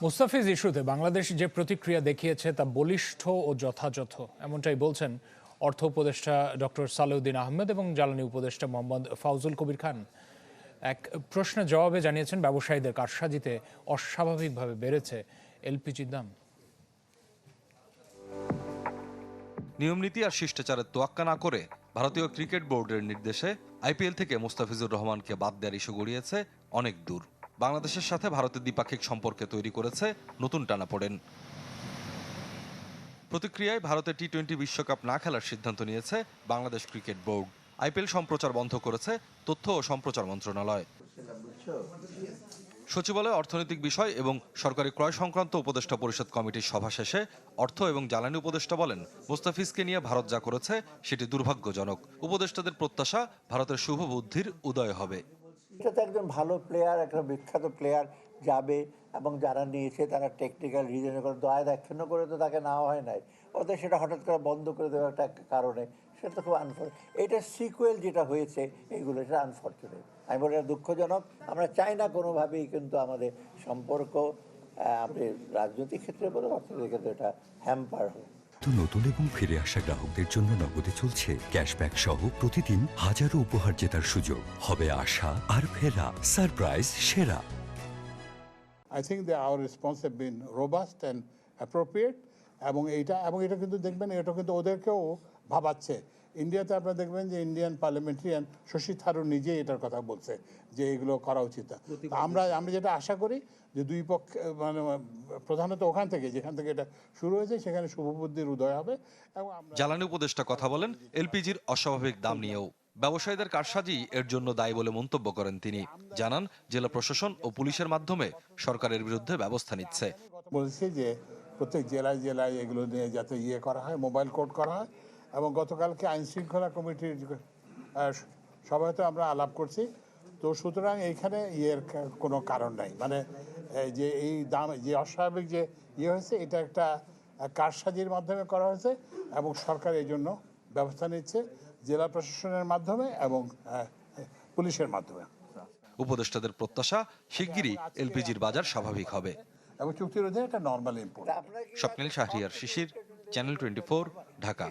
মুস্তাফিজ ইস্যুতে বাংলাদেশ যে প্রতিক্রিয়া দেখিয়েছে তা বলিষ্ঠ ও যথাযথ, এমনটাই বলছেন অর্থ উপদেষ্টা ডক্টর সালেউদ্দিন আহমেদ এবং জ্বালানি উপদেষ্টা মোহাম্মদ ফাউজুল কবির খান। এক প্রশ্নের জবাবে জানিয়েছেন ব্যবসায়ীদের কারসাজিতে অস্বাভাবিকভাবে বেড়েছে এলপিজির দাম। নিয়মনীতি আর শিষ্টাচারের তোয়াক্কা না করে ভারতীয় ক্রিকেট বোর্ডের নির্দেশে আইপিএল থেকে মুস্তাফিজুর রহমানকে বাদ দেওয়ার ইস্যু গড়িয়েছে অনেক দূর। বাংলাদেশের সাথে ভারতের দ্বিপাক্ষিক সম্পর্কে তৈরি করেছে নতুন টানাপোড়েন। প্রতিক্রিয়ায় ভারতের টি-20 বিশ্বকাপ না খেলার সিদ্ধান্ত নিয়েছে বাংলাদেশ ক্রিকেট বোর্ড। আইপিএল সম্প্রচার বন্ধ করেছে তথ্য ও সম্প্রচার মন্ত্রণালয়। সচিবালয় অর্থনৈতিক বিষয় এবং সরকারি ক্রয় সংক্রান্ত উপদেষ্টা পরিষদ কমিটির সভা শেষে অর্থ এবং জ্বালানি উপদেষ্টা বলেন, মুস্তাফিজকে নিয়ে ভারত যা করেছে সেটি দুর্ভাগ্যজনক। উপদেষ্টাদের প্রত্যাশা ভারতের শুভ বুদ্ধির উদয় হবে। এটা তো একজন ভালো প্লেয়ার, একটা বিখ্যাত প্লেয়ার যাবে এবং যারা নিয়েছে তারা টেকনিক্যাল রিজনে করে দয়া দাক্ষিণ্য করে তো তাকে নেওয়া হয় নাই। ওদের সেটা হঠাৎ করে বন্ধ করে দেওয়া একটা কারণে সেটা তো খুব আনফর্চুনেট। এটা সিকুয়েল যেটা হয়েছে এইগুলো সেটা আনফর্চুনেট। আমি বলি এটা দুঃখজনক। আমরা চাই না কোনোভাবেই কিন্তু আমাদের সম্পর্ক আমাদের রাজনৈতিক ক্ষেত্রে বলে অর্থনৈতিক ক্ষেত্রে এটা হ্যাম্পার হয়। নতুন এবং ফিরে আসা গ্রাহকদের জন্য নগদে চলছে ক্যাশব্যাক সহ প্রতিদিন হাজারো উপহার জেতার সুযোগ। হবে আশা আর ফেরা, সারপ্রাইজ সেরা। I think that our response have been robust and appropriate এবং এটা কিন্তু দেখবেন এটা কিন্তু ওদেরকেও ভাবাচ্ছে। ইন্ডিয়াতে আপনারা দেখবেন যে ইন্ডিয়ান পার্লামেন্টারিয়ান শশী থারুর নিজেই এটার কথা বলছে যে এগুলো করা উচিত। আমরা যেটা আশা করি যে দুই পক্ষ মানে প্রধানত ওখান থেকে যেখান থেকে এটা শুরু হয়েছে সেখানে শুভবুদ্ধির উদয় হবে। এবং জ্বালানি উপদেষ্টা কথা বলেন এলপিজির অস্বাভাবিক দাম নিয়েও। ব্যবসায়ীদের কারসাজি এর জন্য দায়ী বলে মন্তব্য করেন তিনি। জানান, জেলা প্রশাসন ও পুলিশের মাধ্যমে সরকারের বিরুদ্ধে ব্যবস্থা নিচ্ছে। বলছি যে প্রত্যেক জেলায় জেলায় এগুলো নিয়ে যাতে করা হয়, মোবাইল কোড করা হয়। এবং গতকালকে আইন শৃঙ্খলা কমিটির সবাই তো আমরা আলাপ করছি। তো সুতরাং এইখানে কোনো কারণ নাই, মানে যে এই দাম যে অস্বাভাবিক যে হয়েছে এটা একটা কারসাজির মাধ্যমে করা হয়েছে এবং সরকার এই জন্য ব্যবস্থা নিচ্ছে জেলা প্রশাসনের মাধ্যমে এবং পুলিশের মাধ্যমে। উপদেষ্টাদের প্রত্যাশা শিগগিরই এলপিজির বাজার স্বাভাবিক হবে এবং চুক্তির অধীনে এটা নর্মাল ইম্পোর্ট। স্বপ্নিল শাহরিয়ার শিশির, চ্যানেল 24, ঢাকা।